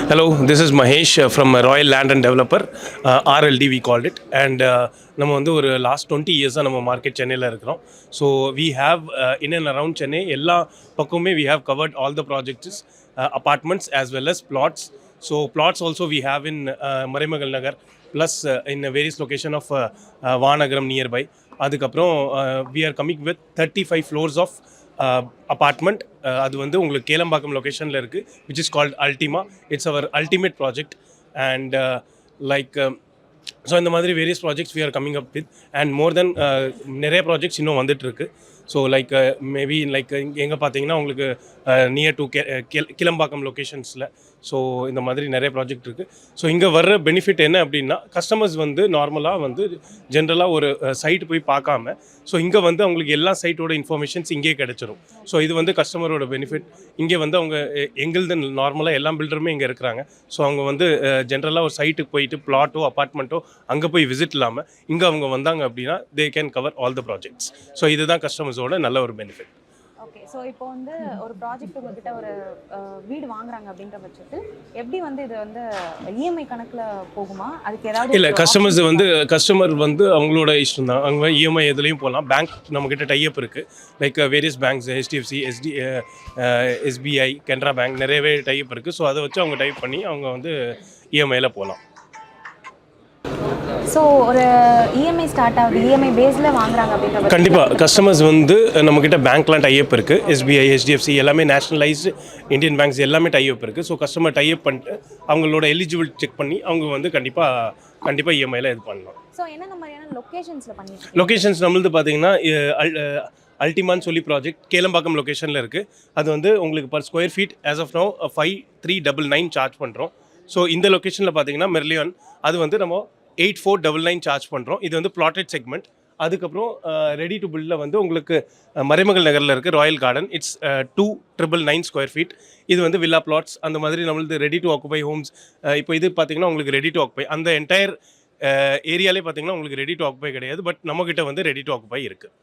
Hello, this is Mahesh from Royal Land and Developer, RLD we called it. And நம்ம வந்து ஒரு last 20 இயர்ஸாக நம்ம மார்க்கெட் சென்னையில் இருக்கிறோம். So we have in and around Chennai எல்லா பக்கமுமே we have covered all the projects apartments as well as flats. So flats also we have in Maraimalai Nagar plus in various location of Vanagaram nearby. அதுக்கப்புறம் we are coming with 35 floors of apartment. அது வந்து உங்களுக்கு கேளம்பாக்கம் லொக்கேஷனில் இருக்குது, which is called Ultima. It's our ultimate project. And like so இந்த மாதிரி various projects we are coming up with and more then நிறைய projects இன்னும் வந்துட்டுருக்கு. ஸோ லைக் மேபி லைக் எங்கே பார்த்தீங்கன்னா உங்களுக்கு நியர் டு கிளம்பாக்கம் லொக்கேஷன்ஸில். ஸோ இந்த மாதிரி நிறைய ப்ராஜெக்ட் இருக்குது. ஸோ இங்கே வர்ற பெனிஃபிட் என்ன அப்படின்னா, கஸ்டமர்ஸ் வந்து நார்மலாக வந்து ஜென்ரலாக ஒரு சைட்டு போய் பார்க்காம ஸோ இங்கே வந்து அவங்களுக்கு எல்லா சைட்டோட இன்ஃபர்மேஷன்ஸ் இங்கே கிடச்சிரும். ஸோ இது வந்து கஸ்டமரோட பெனிஃபிட். இங்கே வந்து அவங்க எங்களுது நார்மலாக எல்லா பில்டருமே இங்கே இருக்கிறாங்க. ஸோ அவங்க வந்து ஜென்ரலாக ஒரு சைட்டுக்கு போயிட்டு பிளாட்டோ அப்பார்ட்மெண்ட்டோ அங்கே போய் விசிட் இல்லாமல் இங்கே அவங்க வந்தாங்க அப்படின்னா they can cover all the projects. So இதுதான் கஸ்டமர்ஸோட நல்ல ஒரு பெனிஃபிட். ஓகே, ஸோ இப்போ வந்து ஒரு ப்ராஜெக்ட் உங்ககிட்ட ஒரு வீடு வாங்குறாங்க அப்படின்ற பட்சத்தில் எப்படி வந்து இது வந்து இஎம்ஐ கணக்கில் போகுமா? அதுக்கு ஏதாவது இல்லை, கஸ்டமர் வந்து அவங்களோட இஷ்டம் தான். அவங்க இஎம்ஐ எதுலேயும் போகலாம். பேங்க் நம்மக்கிட்ட டைப் இருக்குது. Like various banks, HDFC, SBI, Canara bank நிறையவே டைப் இருக்குது. ஸோ அதை வச்சு அவங்க டைப் பண்ணி அவங்க வந்து இஎம்ஐயில் போகலாம். ஸோ ஒரு இஎம்ஐ ஸ்டார்ட் ஆகுது, இஎம்ஐ பேஸில் வாங்குறாங்க அப்படின்ற கண்டிப்பாக கஸ்டமர்ஸ் வந்து நம்மக்கிட்ட பேங்க்லாம் டைப் இருக்குது. SBI, HDFC எல்லாமே நேஷனலைஸ்டு இந்தியன் பேங்க்ஸ் எல்லாமே டைப் இருக்குது. ஸோ கஸ்டமர் டைப் பண்ணிட்டு அவங்களோட எலிஜிபிள் செக் பண்ணி அவங்க வந்து கண்டிப்பாக இஎம்ஐயில் இது பண்ணலாம். ஸோ என்னென்ன மாதிரியான லொக்கேஷன்ஸில் பண்ணிட்டு லொக்கேஷன்ஸ் நம்மளது பார்த்தீங்கன்னா அல்டிமான்னு சொல்லி ப்ராஜெக்ட் கேளம்பாக்கம் லொக்கேஷனில் இருக்குது. அது வந்து உங்களுக்கு per square feet as of now 5399 charge பண்ணுறோம். ஸோ இந்த லொக்கேஷனில் பார்த்தீங்கன்னா மெர்லியான் அது வந்து நம்ம 8499 சார்ஜ் பண்ணுறோம். இது வந்து பிளாட்டட் செக்மெண்ட். அதுக்கப்புறம் ரெடி டு பில்டில் வந்து உங்களுக்கு மறைமகள் நகரில் இருக்குது Royal Garden. It's 2999 square feet. இது வந்து வில்லா பிளாட்ஸ் அந்த மாதிரி நம்மளது ரெடி டு ஆக்குபை ஹோம்ஸ். இப்போ இது பார்த்தீங்கன்னா உங்களுக்கு ரெடி டு ஆக்குபை அந்த என்டையர் ஏரியாலே பார்த்தீங்கன்னா உங்களுக்கு ரெடி டு ஆக்குபை கிடையாது. பட் நம்மக்கிட்ட வந்து ரெடி டு ஆக்குபை இருக்குது.